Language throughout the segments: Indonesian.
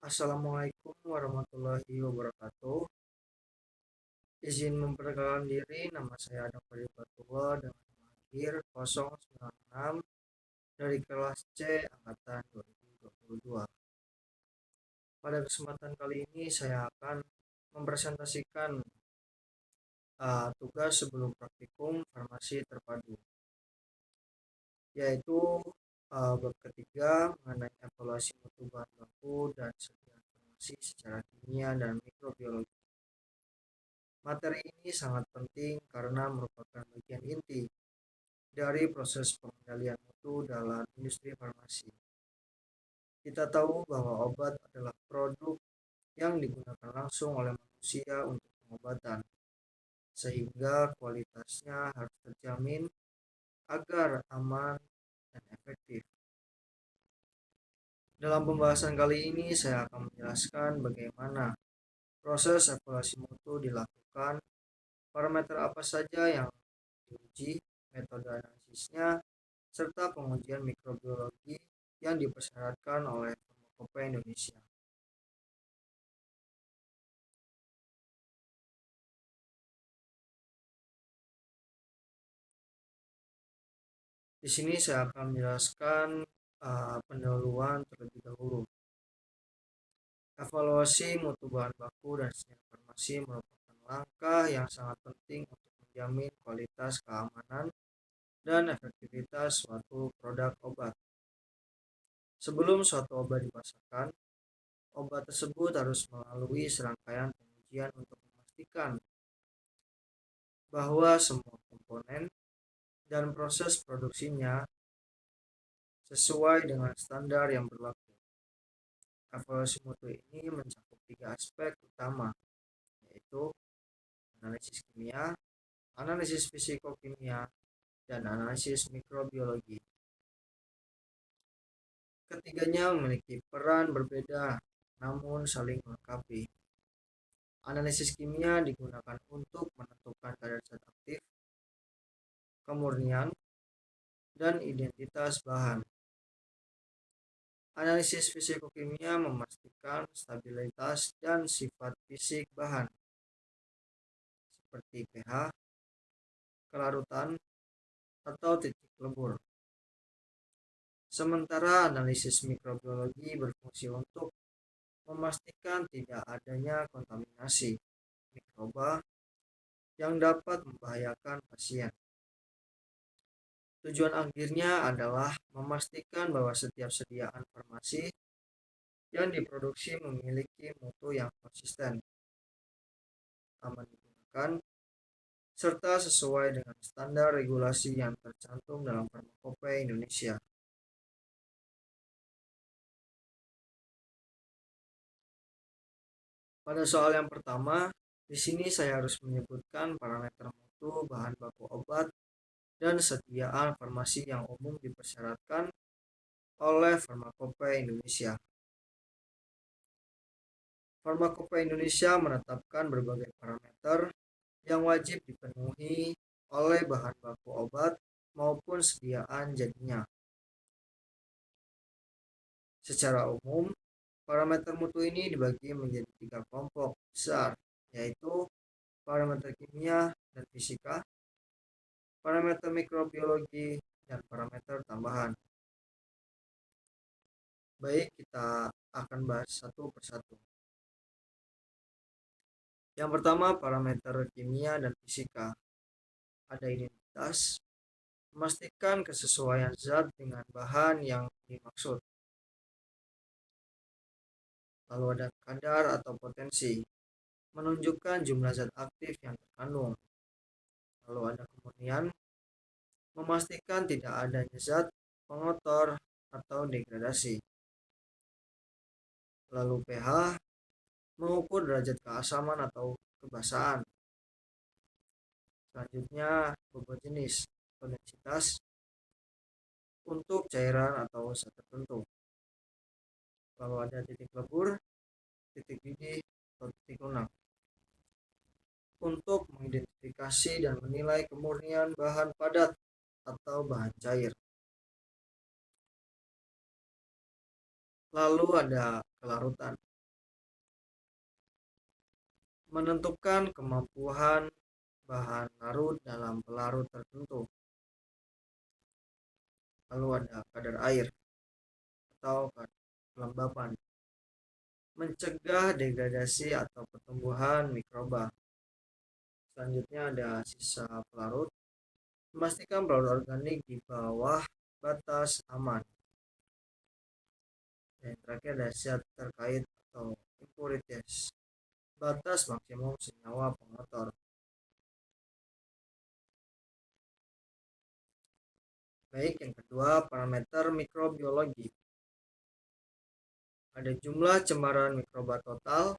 Assalamualaikum warahmatullahi wabarakatuh. Izin memperkenalkan diri, nama saya Adam Fadilatullah dengan lahir 096 dari kelas C angkatan 2022. Pada kesempatan kali ini saya akan mempresentasikan tugas sebelum praktikum farmasi terpadu, yaitu bab ketiga mengenai evaluasi mutu bahan baku dan sediaan farmasi secara kimia dan mikrobiologi. Materi ini sangat penting karena merupakan bagian inti dari proses pengendalian mutu dalam industri farmasi. Kita tahu bahwa obat adalah produk yang digunakan langsung oleh manusia untuk pengobatan, sehingga kualitasnya harus terjamin agar aman dan efektif. Dalam pembahasan kali ini, saya akan menjelaskan bagaimana proses evaluasi mutu dilakukan, parameter apa saja yang diuji, metode analisisnya, serta pengujian mikrobiologi yang dipersyaratkan oleh Farmakopeia Indonesia. Di sini saya akan menjelaskan pendahuluan terlebih dahulu. Evaluasi mutu bahan baku dan sediaan farmasi merupakan langkah yang sangat penting untuk menjamin kualitas, keamanan, dan efektivitas suatu produk obat. Sebelum suatu obat dipasarkan, obat tersebut harus melalui serangkaian pengujian untuk memastikan bahwa semua komponen dan proses produksinya sesuai dengan standar yang berlaku. Evaluasi mutu ini mencakup 3 aspek utama, yaitu analisis kimia, analisis fisikokimia, dan analisis mikrobiologi. Ketiganya memiliki peran berbeda namun saling melengkapi. Analisis kimia digunakan untuk menentukan kadar zat aktif, kemurnian, dan identitas bahan. Analisis fisikokimia memastikan stabilitas dan sifat fisik bahan seperti pH, kelarutan, atau titik lebur. Sementara analisis mikrobiologi berfungsi untuk memastikan tidak adanya kontaminasi mikroba yang dapat membahayakan pasien. Tujuan akhirnya adalah memastikan bahwa setiap sediaan farmasi yang diproduksi memiliki mutu yang konsisten, aman digunakan, serta sesuai dengan standar regulasi yang tercantum dalam Farmakopeia Indonesia. Pada soal yang pertama, di sini saya harus menyebutkan parameter mutu bahan baku obat dan sediaan farmasi yang umum dipersyaratkan oleh Farmakopeia Indonesia. Farmakopeia Indonesia menetapkan berbagai parameter yang wajib dipenuhi oleh bahan baku obat maupun sediaan jadinya. Secara umum, parameter mutu ini dibagi menjadi 3 kelompok besar, yaitu parameter kimia dan fisika, parameter mikrobiologi, dan parameter tambahan. Baik, kita akan bahas satu persatu. Yang pertama, parameter kimia dan fisika. Ada identitas, memastikan kesesuaian zat dengan bahan yang dimaksud. Lalu ada kadar atau potensi, menunjukkan jumlah zat aktif yang terkandung. Lalu ada kemurnian, memastikan tidak adanya zat pengotor atau degradasi. Lalu pH, mengukur derajat keasaman atau kebasahan. Selanjutnya bobot jenis atau densitas untuk cairan atau zat tertentu. Lalu ada titik lebur, titik didih, atau titik lunak untuk mengidentifikasi dan menilai kemurnian bahan padat atau bahan cair. Lalu ada kelarutan menentukan kemampuan bahan larut dalam pelarut tertentu. Lalu ada kadar air atau kelembapan, mencegah degradasi atau pertumbuhan mikroba. Selanjutnya ada sisa pelarut, memastikan pelarut organik di bawah batas aman. Dan terakhir ada zat terkait atau impurities, batas maksimum senyawa pengotor. Baik, yang kedua, parameter mikrobiologi. Ada jumlah cemaran mikroba total,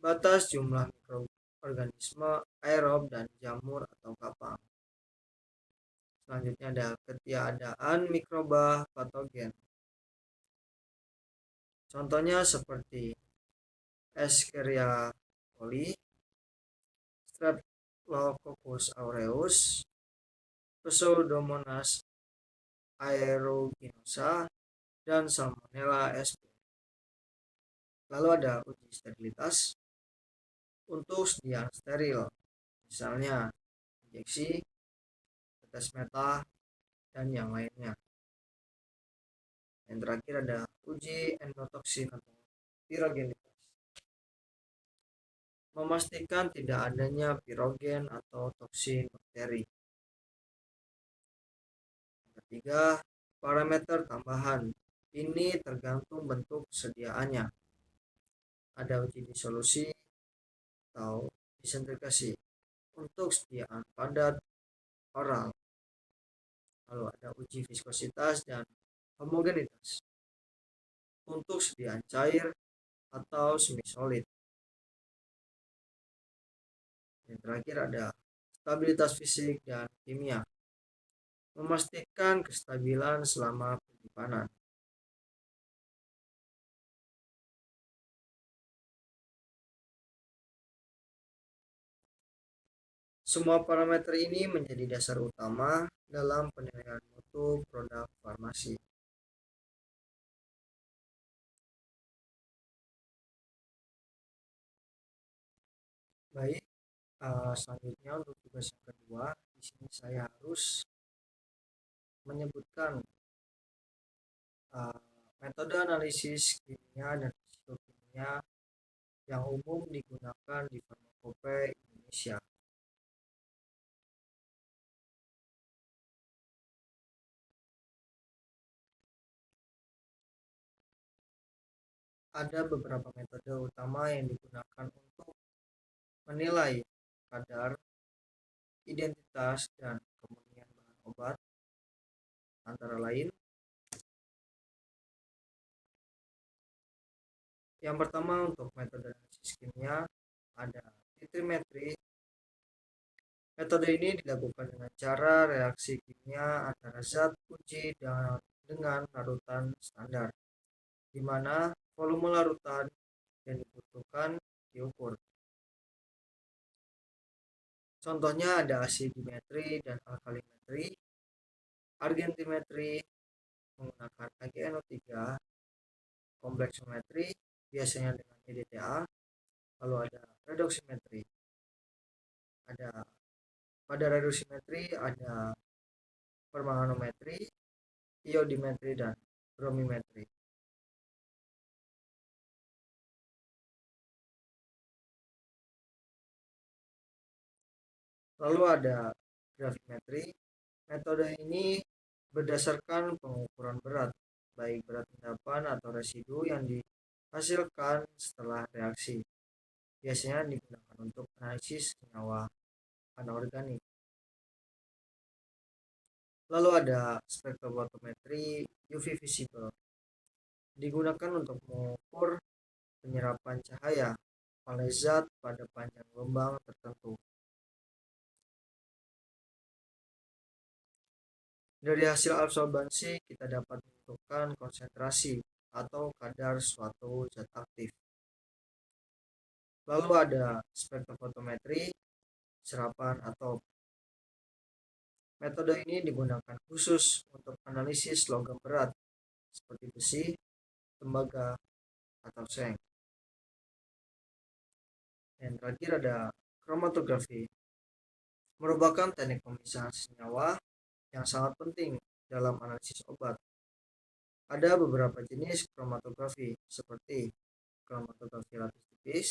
batas jumlah mikroorganisme aerob dan jamur atau kapang. Selanjutnya ada ketiadaan mikroba patogen. Contohnya seperti Escherichia coli, Streptococcus aureus, Pseudomonas aeruginosa, dan Salmonella sp. Lalu ada uji sterilitas untuk sediaan steril, misalnya injeksi, tetes meta, dan yang lainnya. Yang terakhir ada uji endotoksin atau pirogenitas, memastikan tidak adanya pirogen atau toksin bakteri. Yang ketiga, parameter tambahan. Ini tergantung bentuk sediaannya. Ada uji disolusi atau disentrifugasi untuk sediaan padat oral. Lalu ada uji viskositas dan homogenitas untuk sediaan cair atau semi solid. Yang terakhir ada stabilitas fisik dan kimia, memastikan kestabilan selama penyimpanan. Semua parameter ini menjadi dasar utama dalam penilaian mutu produk farmasi. Baik, selanjutnya untuk tugas yang kedua, di sini saya harus menyebutkan metode analisis kimia dan fisikokimia yang umum digunakan di farmakope Indonesia. Ada beberapa metode utama yang digunakan untuk menilai kadar, identitas, dan kemurnian bahan obat, antara lain. Yang pertama, untuk metode analisis kimia ada titrimetri. Metode ini dilakukan dengan cara reaksi kimia antara zat uji dengan larutan standar, di mana volume larutan yang dibutuhkan diukur. Contohnya ada asidimetri dan alkalimetri. Argentimetri menggunakan AgNO3, kompleksometri biasanya dengan EDTA. Lalu ada redoksimetri. Pada redoksimetri ada permanganometri, iodimetri, dan bromimetri. Lalu ada gravimetri. Metode ini berdasarkan pengukuran berat, baik berat endapan atau residu yang dihasilkan setelah reaksi. Biasanya digunakan untuk analisis senyawa anorganik. Lalu ada spektrofotometri UV visible, digunakan untuk mengukur penyerapan cahaya oleh zat pada panjang gelombang tertentu. Dari hasil absorbansi kita dapat menentukan konsentrasi atau kadar suatu zat aktif. Lalu ada spektrofotometri serapan atau metode ini digunakan khusus untuk analisis logam berat seperti besi, tembaga, atau seng. Yang terakhir ada kromatografi, merupakan teknik pemisahan senyawa yang sangat penting dalam analisis obat. Ada beberapa jenis kromatografi seperti kromatografi lapis tipis,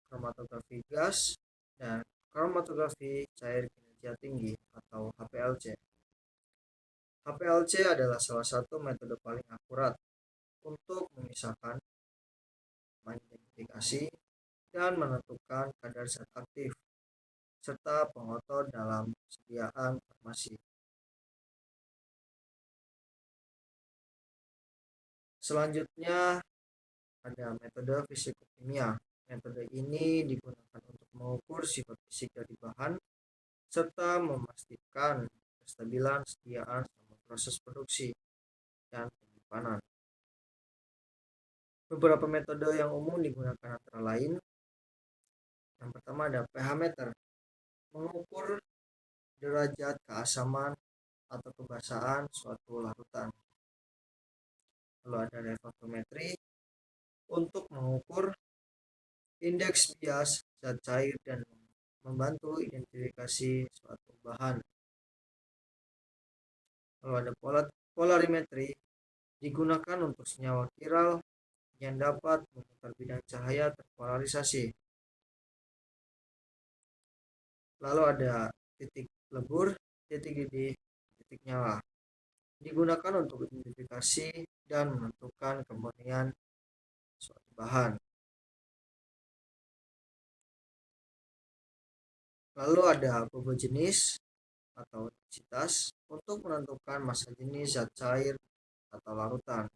kromatografi gas, dan kromatografi cair kinerja tinggi atau HPLC. HPLC adalah salah satu metode paling akurat untuk memisahkan, mengidentifikasi, dan menentukan kadar zat aktif serta pengotor dalam sediaan farmasi. Selanjutnya ada metode fisikokimia. Metode ini digunakan untuk mengukur sifat fisik dari bahan serta memastikan kestabilan sediaan selama proses produksi dan penyimpanan. Beberapa metode yang umum digunakan antara lain, yang pertama ada pH meter, mengukur derajat keasaman atau kebasahan suatu larutan. Lalu ada refraktometri untuk mengukur indeks bias zat cair dan membantu identifikasi suatu bahan. Lalu ada polarimetri, digunakan untuk senyawa kiral yang dapat memutar bidang cahaya terpolarisasi. Lalu ada titik lebur, titik didih, titik nyala, digunakan untuk identifikasi dan menentukan kemurnian suatu bahan. Lalu ada bobo jenis atau densitas untuk menentukan massa jenis zat cair atau larutan.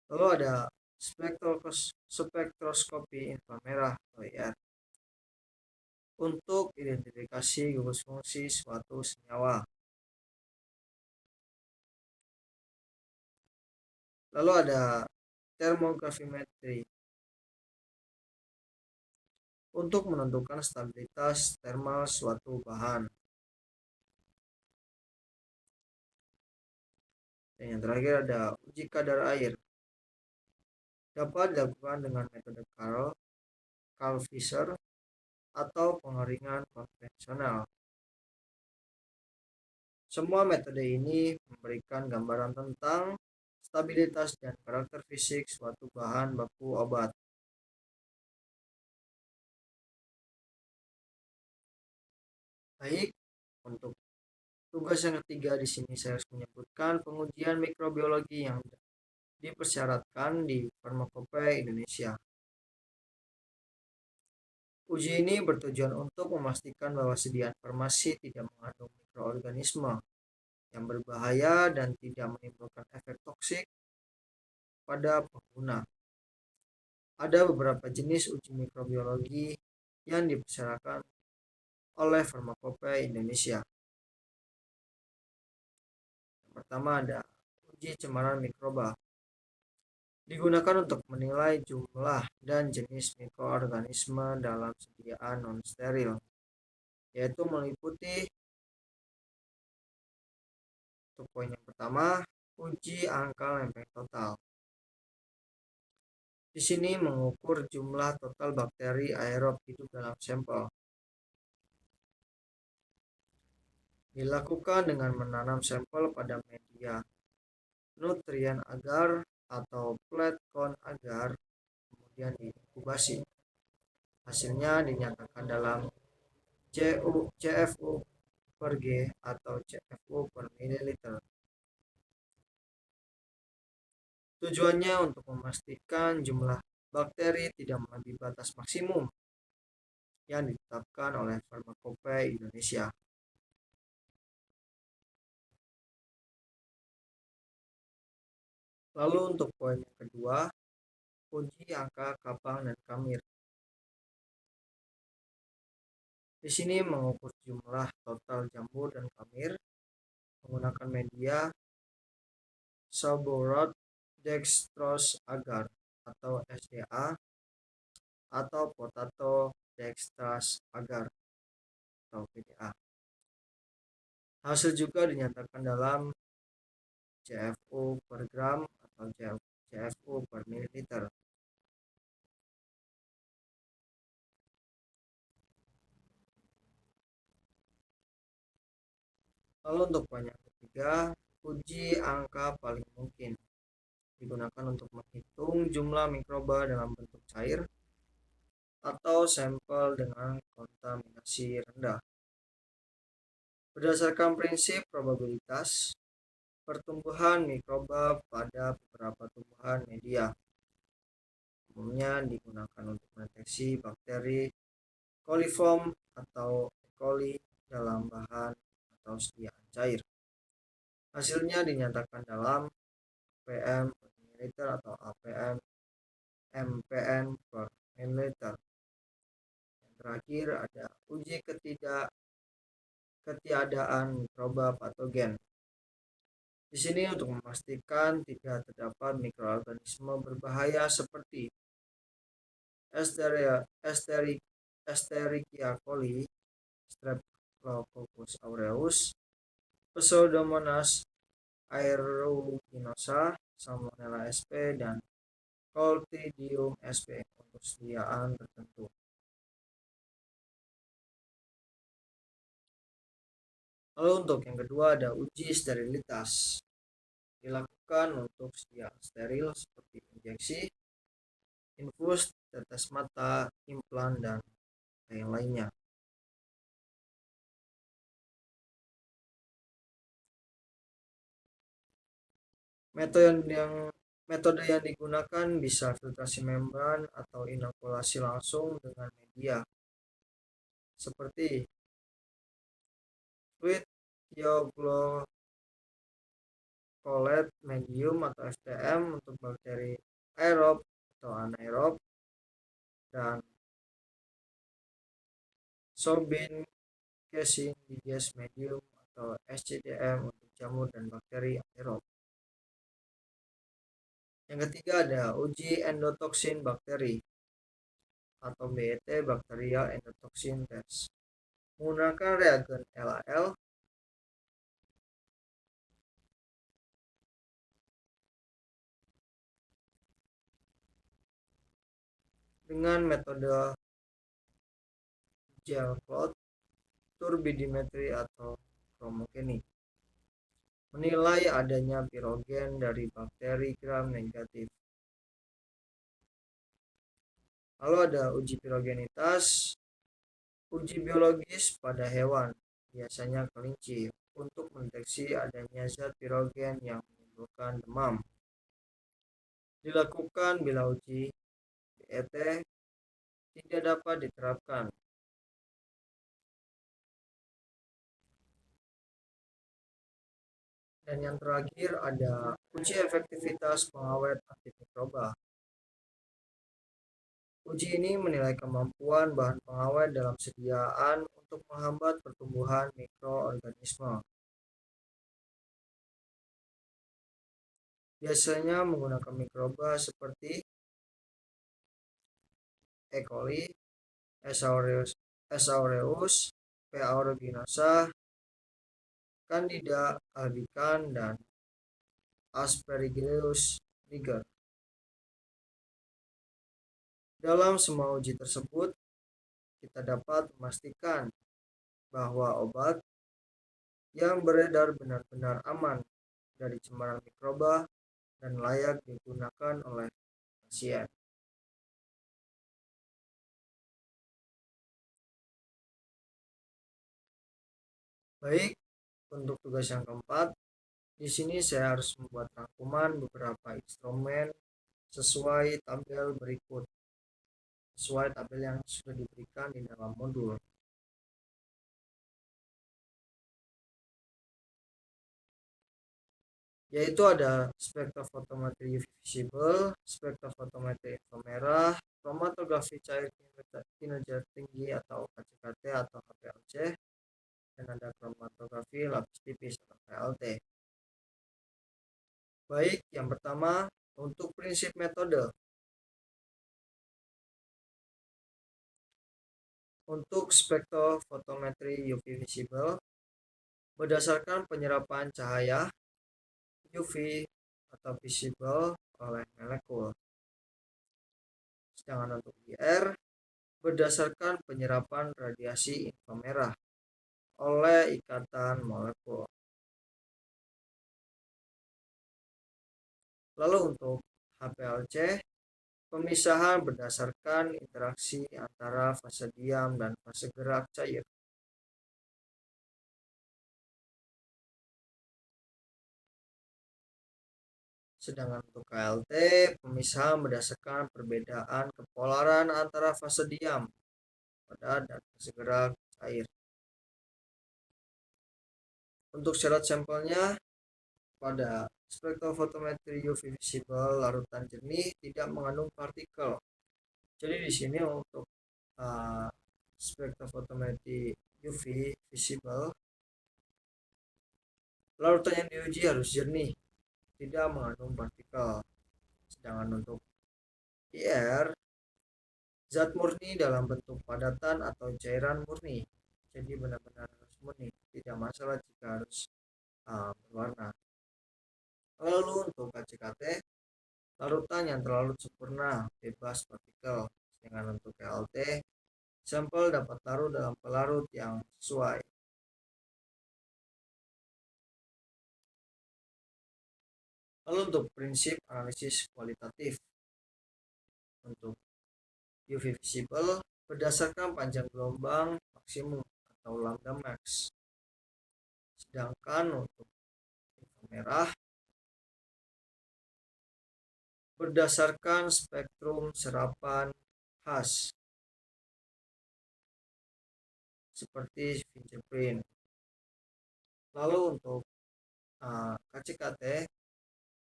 Lalu ada spektroskopi inframerah atau IR untuk identifikasi gugus fungsi suatu senyawa. Lalu ada termografimetri untuk menentukan stabilitas termal suatu bahan. Dan yang terakhir ada uji kadar air. Dapat dilakukan dengan metode Carl Fisher atau pengeringan konvensional. Semua metode ini memberikan gambaran tentang stabilitas dan karakter fisik suatu bahan baku obat. Baik, untuk tugas yang ketiga di sini saya harus menyebutkan pengujian mikrobiologi yang dipersyaratkan di Farmakopeia Indonesia. Uji ini bertujuan untuk memastikan bahwa sediaan farmasi tidak mengandung mikroorganisme yang berbahaya dan tidak menimbulkan efek toksik pada pengguna. Ada beberapa jenis uji mikrobiologi yang dipersyaratkan oleh Farmakopeia Indonesia. Yang pertama ada uji cemaran mikroba. Digunakan untuk menilai jumlah dan jenis mikroorganisme dalam sediaan non-steril, yaitu meliputi untuk poin yang pertama, uji angka lempeng total. Di sini mengukur jumlah total bakteri aerob hidup dalam sampel. Dilakukan dengan menanam sampel pada media nutrien agar atau flat cone agar, kemudian diinkubasi. Hasilnya dinyatakan dalam CFU per G atau CFU per mililiter. Tujuannya untuk memastikan jumlah bakteri tidak melebihi batas maksimum yang ditetapkan oleh Farmakopeia Indonesia. Lalu untuk poin yang kedua, uji angka kapang dan kamir. Di sini mengukur jumlah total jamur dan kamir menggunakan media Sabouraud dextrose agar atau SDA atau potato dextrose agar atau PDA. Hasil juga dinyatakan dalam CFU per gram atau CFU per mililiter. Lalu untuk poin yang ketiga, uji angka paling mungkin digunakan untuk menghitung jumlah mikroba dalam bentuk cair atau sampel dengan kontaminasi rendah. Berdasarkan prinsip probabilitas pertumbuhan mikroba pada beberapa tumbuhan media, umumnya digunakan untuk mendeteksi bakteri coliform atau E. coli dalam bahan atau sediaan cair. Hasilnya dinyatakan dalam APM per mililiter atau APM MPN per mililiter. Yang terakhir ada uji ketiadaan mikroba patogen. Di sini untuk memastikan tidak terdapat mikroorganisme berbahaya seperti Escherichia coli, Streptococcus aureus, Pseudomonas aeruginosa, Salmonella sp, dan Clostridium sp untuk sediaan tertentu. Lalu untuk yang kedua ada uji sterilitas. Dilakukan untuk sediaan steril seperti injeksi, infus, tetes mata, implan, dan yang lainnya. Metode yang digunakan bisa filtrasi membran atau inokulasi langsung dengan media seperti fluid thioglocolate medium atau FTM untuk bakteri aerob atau anaerob, dan sorbin casing diges medium atau SCDM untuk jamur dan bakteri aerob. Yang ketiga ada uji endotoxin bakteri atau BET, Bacterial Endotoxin Test, menggunakan reagen LAL dengan metode gel cloth, turbidimetri atau chromogenik, menilai adanya pirogen dari bakteri gram negatif. Lalu ada uji pirogenitas, uji biologis pada hewan, biasanya kelinci, untuk mendeteksi adanya zat pirogen yang menimbulkan demam. Dilakukan bila uji BET tidak dapat diterapkan. Dan yang terakhir ada uji efektivitas pengawet antimikroba. Uji ini menilai kemampuan bahan pengawet dalam sediaan untuk menghambat pertumbuhan mikroorganisme. Biasanya menggunakan mikroba seperti E. coli, S. aureus, P. aeruginosa, Candida albicans, dan Aspergillus niger. Dalam semua uji tersebut, kita dapat memastikan bahwa obat yang beredar benar-benar aman dari cemaran mikroba dan layak digunakan oleh pasien. Baik, untuk tugas yang keempat, di sini saya harus membuat rangkuman beberapa instrumen sesuai tabel berikut, sesuai tabel yang sudah diberikan di dalam modul. Yaitu ada spektrofotometri UV visible, spektrofotometri inframerah, kromatografi cair kinerja tinggi atau KCKT atau HPLC, dan ada kromatografi lapis tipis atau KLT. Baik, yang pertama untuk prinsip metode. Untuk spektrofotometri UV visible, berdasarkan penyerapan cahaya UV atau visible oleh molekul. Sedangkan untuk IR, berdasarkan penyerapan radiasi inframerah oleh ikatan molekul. Lalu untuk HPLC, pemisahan berdasarkan interaksi antara fase diam dan fase gerak cair. Sedangkan untuk KLT, pemisahan berdasarkan perbedaan kepolaran antara fase diam padat dan fase gerak cair. Untuk syarat sampelnya, pada spektrofotometri UV visible larutan jernih tidak mengandung partikel. Jadi di sini untuk spektrofotometri UV visible, larutan yang diuji harus jernih, tidak mengandung partikel. Sedangkan untuk IR, zat murni dalam bentuk padatan atau cairan murni, jadi benar-benar harus murni, tidak masalah jika harus berwarna. Lalu untuk KCKT, larutan yang terlalu sempurna bebas partikel. Sedangkan untuk KLT, sampel dapat larut dalam pelarut yang sesuai. Lalu untuk prinsip analisis kualitatif, untuk UV visible berdasarkan panjang gelombang maksimum atau lambda max. Sedangkan untuk inframerah berdasarkan spektrum serapan khas seperti fingerprint. Lalu untuk KCKT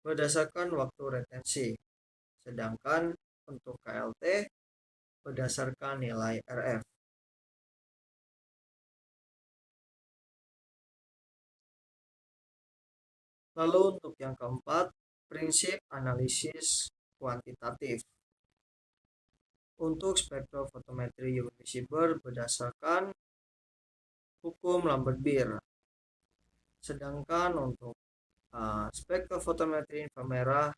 berdasarkan waktu retensi, sedangkan untuk KLT berdasarkan nilai RF. Lalu untuk yang keempat, prinsip analisis kuantitatif. Untuk spektrofotometri UV visible berdasarkan hukum Lambert-Beer. Sedangkan untuk spektrofotometri inframerah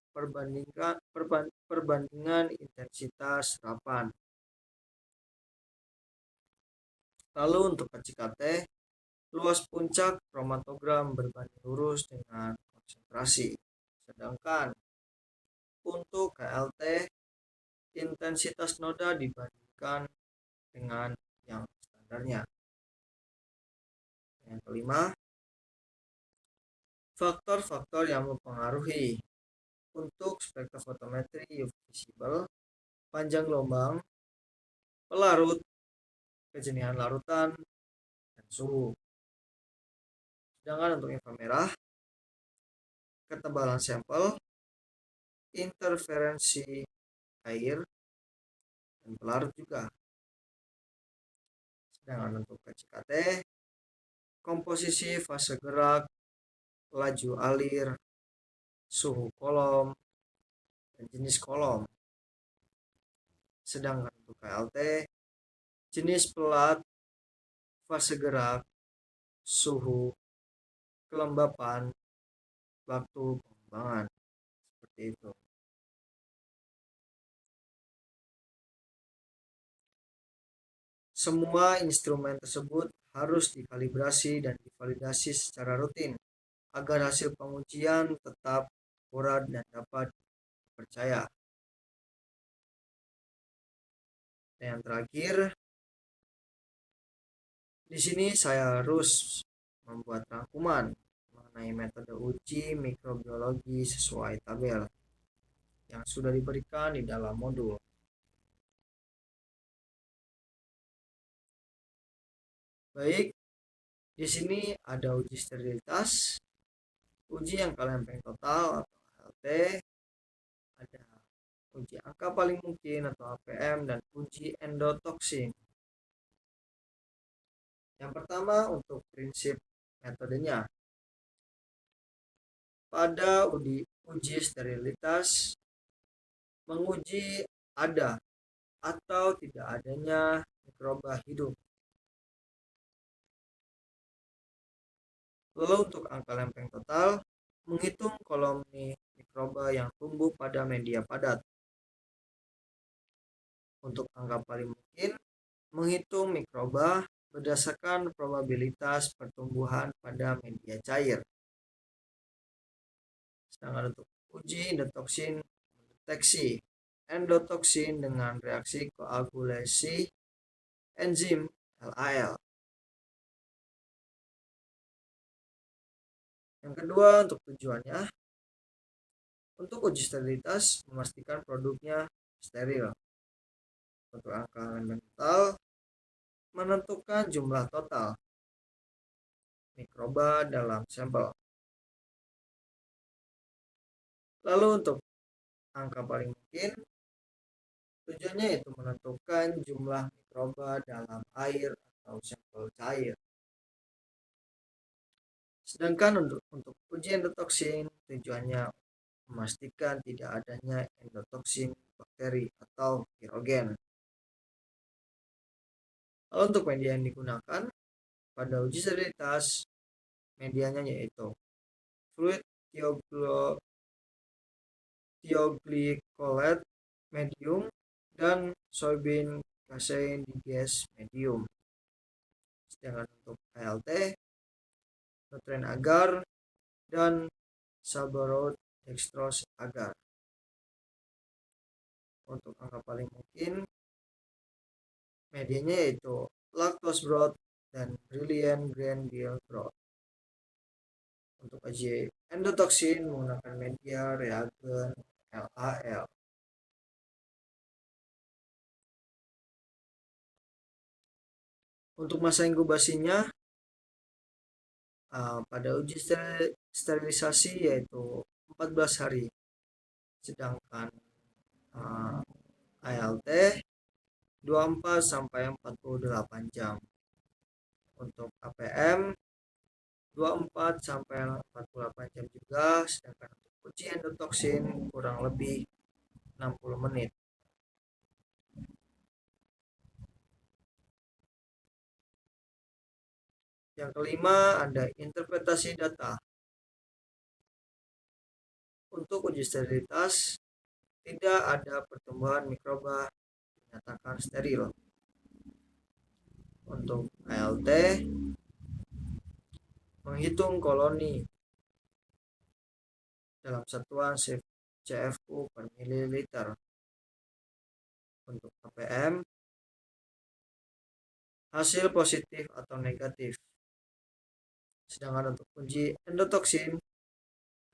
perbandingan intensitas serapan. Lalu untuk KCKT, luas puncak kromatogram berbanding lurus dengan konsentrasi. Sedangkan untuk KLT, intensitas noda dibandingkan dengan yang standarnya. Yang kelima, faktor-faktor yang mempengaruhi untuk spektrofotometri UV visible, panjang gelombang, pelarut, kejenihan larutan, dan suhu. Sedangkan untuk inframerah, ketebalan sampel, interferensi air, dan pelarut juga. Sedangkan untuk KCKT, komposisi fase gerak, laju alir, suhu kolom, dan jenis kolom. Sedangkan untuk KLT, jenis pelat, fase gerak, suhu, kelembapan, waktu pengembangan, seperti itu. Semua instrumen tersebut harus dikalibrasi dan divalidasi secara rutin agar hasil pengujian tetap akurat dan dapat dipercaya. Dan yang terakhir, di sini saya harus membuat rangkuman mengenai metode uji mikrobiologi sesuai tabel yang sudah diberikan di dalam modul. Baik, di sini ada uji sterilitas, uji angka lempeng total atau ALT, ada uji angka paling mungkin atau APM, dan uji endotoksin. Yang pertama untuk prinsip metodenya. Pada uji sterilitas menguji ada atau tidak adanya mikroba hidup. Lalu untuk angka lempeng total, menghitung koloni mikroba yang tumbuh pada media padat. Untuk angka paling mungkin, menghitung mikroba berdasarkan probabilitas pertumbuhan pada media cair. Sedangkan untuk uji endotoksin mendeteksi endotoksin dengan reaksi koagulasi enzim LAL. Yang kedua, untuk tujuannya, untuk uji sterilitas memastikan produknya steril. Untuk angka mental, menentukan jumlah total mikroba dalam sampel. Lalu untuk angka paling mungkin, tujuannya itu menentukan jumlah mikroba dalam air atau sampel cair. Sedangkan untuk uji endotoksin, tujuannya memastikan tidak adanya endotoksin bakteri atau virogen. Lalu untuk media yang digunakan pada uji sterilitas, medianya yaitu fluid thioglycolate medium dan soybean casein digest medium. Sedangkan untuk ALT, nutren agar dan sabouraud dextrose agar. Untuk angka paling mungkin, medianya yaitu lactose broth dan brilliant granule broth. Untuk uji endotoksin menggunakan media reagen LAL. Untuk masa inkubasinya, pada uji sterilisasi yaitu 14 hari. Sedangkan ALT 24 sampai 48 jam. Untuk APM 24 sampai 48 jam juga, sedangkan untuk uji endotoksin kurang lebih 60 menit. Yang kelima, ada interpretasi data. Untuk uji sterilitas, tidak ada pertumbuhan mikroba dinyatakan steril. Untuk ALT, menghitung koloni dalam satuan CFU per mililiter. Untuk APM, hasil positif atau negatif. Sedangkan untuk uji endotoksin,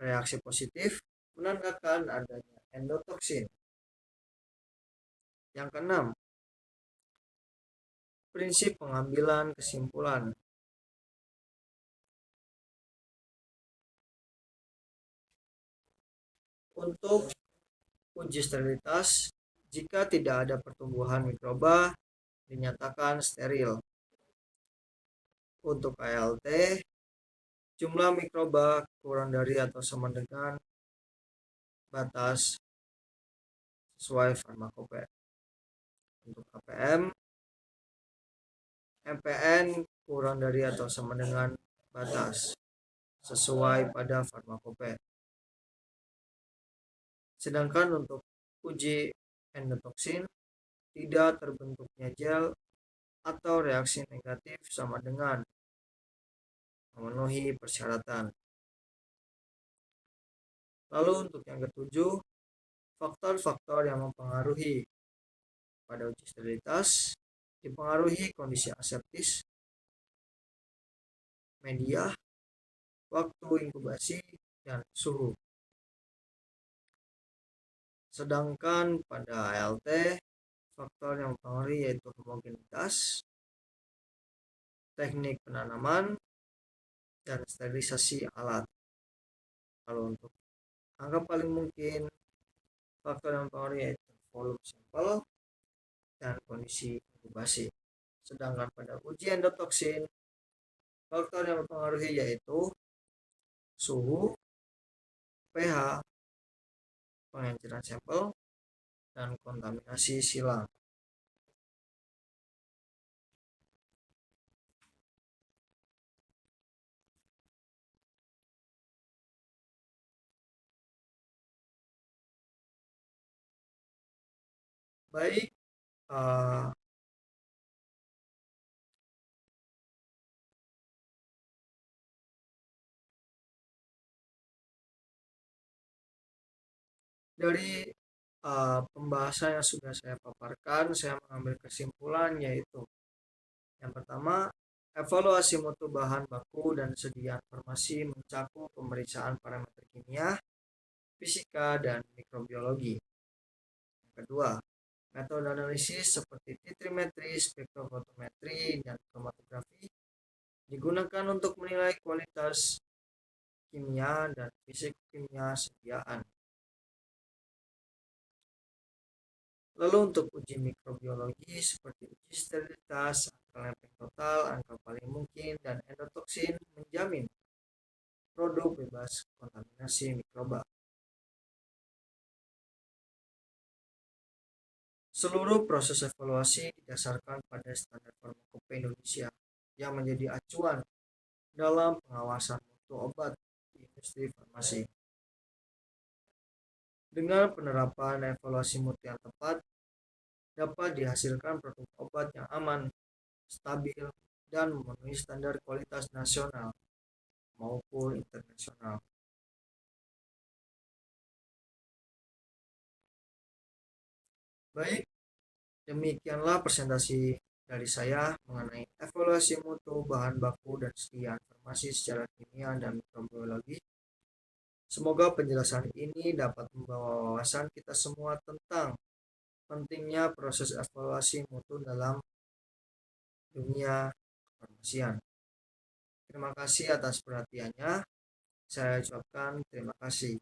reaksi positif menandakan adanya endotoksin. Yang keenam, prinsip pengambilan kesimpulan. Untuk uji sterilitas, jika tidak ada pertumbuhan mikroba, dinyatakan steril. Untuk ALT, jumlah mikroba kurang dari atau sama dengan batas sesuai farmakope. Untuk APM, MPN kurang dari atau sama dengan batas sesuai pada farmakope. Sedangkan untuk uji endotoksin, tidak terbentuknya gel atau reaksi negatif sama dengan memenuhi persyaratan. Lalu untuk yang ketujuh, faktor-faktor yang mempengaruhi pada uji sterilitas dipengaruhi kondisi aseptis, media, waktu inkubasi, dan suhu. Sedangkan pada ALT, faktor yang mempengaruhi yaitu homogenitas, teknik penanaman, dan sterilisasi alat. Kalau untuk angka paling mungkin, faktor yang mempengaruhi yaitu volume sampel dan kondisi inkubasi. Sedangkan pada uji endotoksin, faktor yang mempengaruhi yaitu suhu, pH, pengenceran sampel, dan kontaminasi silang. Baik, Dari pembahasan yang sudah saya paparkan, saya mengambil kesimpulan yaitu yang pertama, evaluasi mutu bahan baku dan sediaan farmasi mencakup pemeriksaan parameter kimia, fisika, dan mikrobiologi. Yang kedua, metode analisis seperti titrimetri, spektrofotometri, dan kromatografi digunakan untuk menilai kualitas kimia dan fisik kimia sediaan. Lalu untuk uji mikrobiologi seperti uji sterilitas, angka lempeng total, angka paling mungkin, dan endotoksin menjamin produk bebas kontaminasi mikroba. Seluruh proses evaluasi didasarkan pada standar farmakope Indonesia yang menjadi acuan dalam pengawasan mutu obat di industri farmasi. Dengan penerapan evaluasi mutu yang tepat, dapat dihasilkan produk obat yang aman, stabil, dan memenuhi standar kualitas nasional maupun internasional. Baik, demikianlah presentasi dari saya mengenai evaluasi mutu bahan baku dan sediaan farmasi secara kimia dan mikrobiologi. Semoga penjelasan ini dapat membawa wawasan kita semua tentang pentingnya proses evaluasi mutu dalam dunia kefarmasian. Terima kasih atas perhatiannya. Saya ucapkan terima kasih.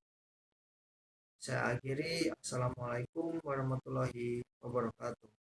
Saya akhiri. Assalamualaikum warahmatullahi wabarakatuh.